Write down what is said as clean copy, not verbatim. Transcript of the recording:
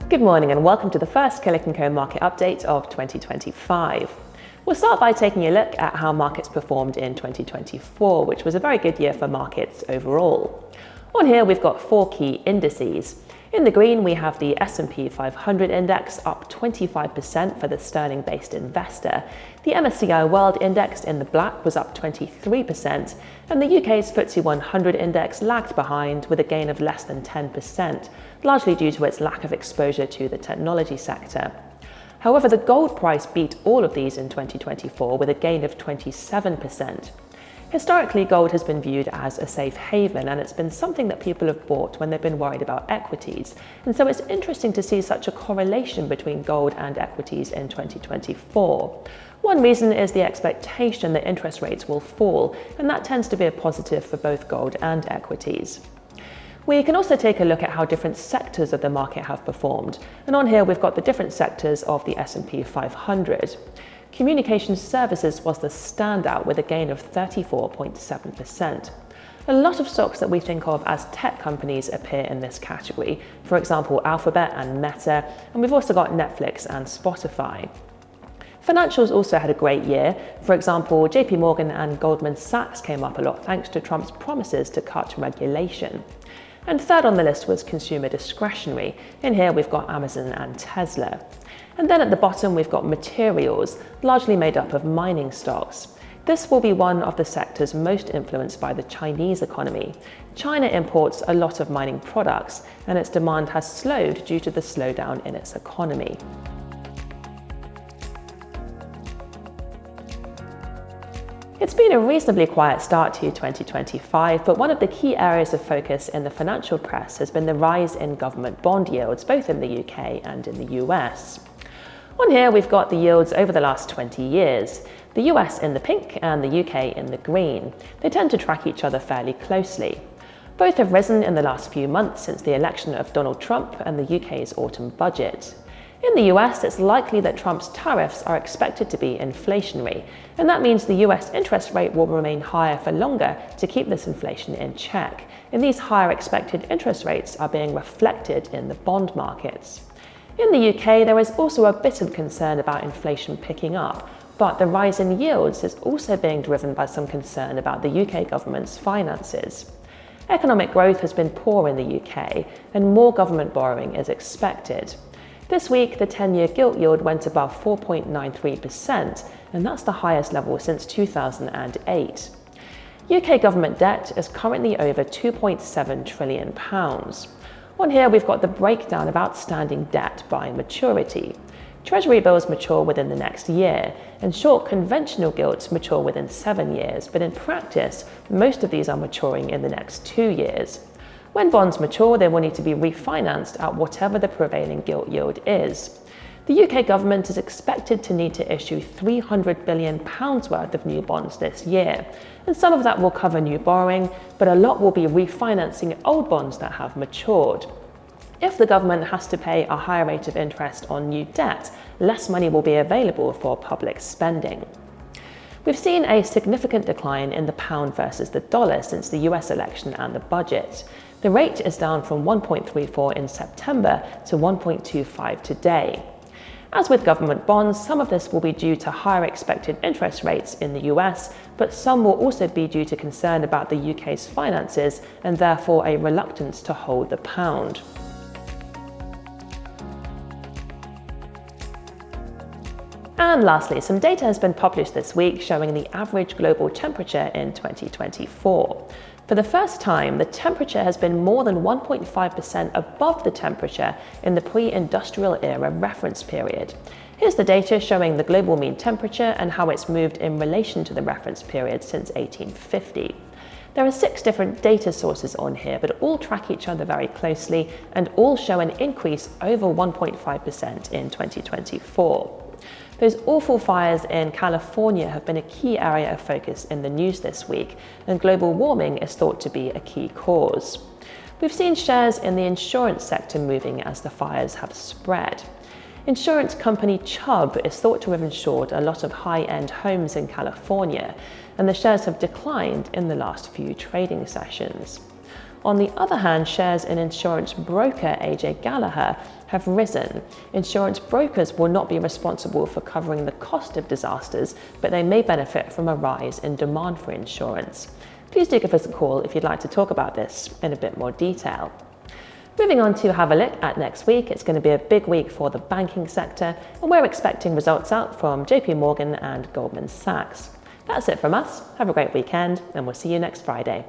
Good morning and welcome to the first Killik & Co market update of 2025. We'll start by taking a look at how markets performed in 2024, which was a very good year for markets overall. On here we've got four key indices. In the green we have the S&P 500 index up 25% for the sterling-based investor. The MSCI World Index in the black was up 23%, and the UK's FTSE 100 index lagged behind with a gain of less than 10%, largely due to its lack of exposure to the technology sector. However, the gold price beat all of these in 2024 with a gain of 27%. Historically, gold has been viewed as a safe haven, and it's been something that people have bought when they've been worried about equities. And so it's interesting to see such a correlation between gold and equities in 2024. One reason is the expectation that interest rates will fall, and that tends to be a positive for both gold and equities. We can also take a look at how different sectors of the market have performed. And on here we've got the different sectors of the S&P 500. Communication services was the standout with a gain of 34.7%. A lot of stocks that we think of as tech companies appear in this category, for example Alphabet and Meta, and we've also got Netflix and Spotify. Financials also had a great year. For example, JP Morgan and Goldman Sachs came up a lot thanks to Trump's promises to cut regulation. And third on the list was consumer discretionary. In here we've got Amazon and Tesla. And then at the bottom we've got materials, largely made up of mining stocks. This will be one of the sectors most influenced by the Chinese economy. China imports a lot of mining products, and its demand has slowed due to the slowdown in its economy. It's been a reasonably quiet start to 2025, but one of the key areas of focus in the financial press has been the rise in government bond yields, both in the UK and in the US. On here we've got the yields over the last 20 years, the US in the pink and the UK in the green. They tend to track each other fairly closely. Both have risen in the last few months since the election of Donald Trump and the UK's autumn budget. In the US, it's likely that Trump's tariffs are expected to be inflationary, and that means the US interest rate will remain higher for longer to keep this inflation in check. And these higher expected interest rates are being reflected in the bond markets. In the UK, there is also a bit of concern about inflation picking up, but the rise in yields is also being driven by some concern about the UK government's finances. Economic growth has been poor in the UK, and more government borrowing is expected. This week, the 10-year gilt yield went above 4.93%, and that's the highest level since 2008. UK government debt is currently over £2.7 trillion. On here, we've got the breakdown of outstanding debt by maturity. Treasury bills mature within the next year, and short conventional gilts mature within 7 years, but in practice, most of these are maturing in the next 2 years. When bonds mature, they will need to be refinanced at whatever the prevailing gilt yield is. The UK government is expected to need to issue £300 billion worth of new bonds this year, and some of that will cover new borrowing, but a lot will be refinancing old bonds that have matured. If the government has to pay a higher rate of interest on new debt, less money will be available for public spending. We've seen a significant decline in the pound versus the dollar since the US election and the budget. The rate is down from 1.34 in September to 1.25 today. As with government bonds, some of this will be due to higher expected interest rates in the US, but some will also be due to concern about the UK's finances and therefore a reluctance to hold the pound. And lastly, some data has been published this week showing the average global temperature in 2024. For the first time, the temperature has been more than 1.5% above the temperature in the pre-industrial era reference period. Here's the data showing the global mean temperature and how it's moved in relation to the reference period since 1850. There are 6 different data sources on here, but all track each other very closely and all show an increase over 1.5% in 2024. Those awful fires in California have been a key area of focus in the news this week, and global warming is thought to be a key cause. We've seen shares in the insurance sector moving as the fires have spread. Insurance company Chubb is thought to have insured a lot of high-end homes in California, and the shares have declined in the last few trading sessions. On the other hand, shares in insurance broker AJ Gallagher have risen. Insurance brokers will not be responsible for covering the cost of disasters, but they may benefit from a rise in demand for insurance. Please do give us a call if you'd like to talk about this in a bit more detail. Moving on to have a look at next week, it's going to be a big week for the banking sector, and we're expecting results out from JP Morgan and Goldman Sachs. That's it from us. Have a great weekend, and we'll see you next Friday.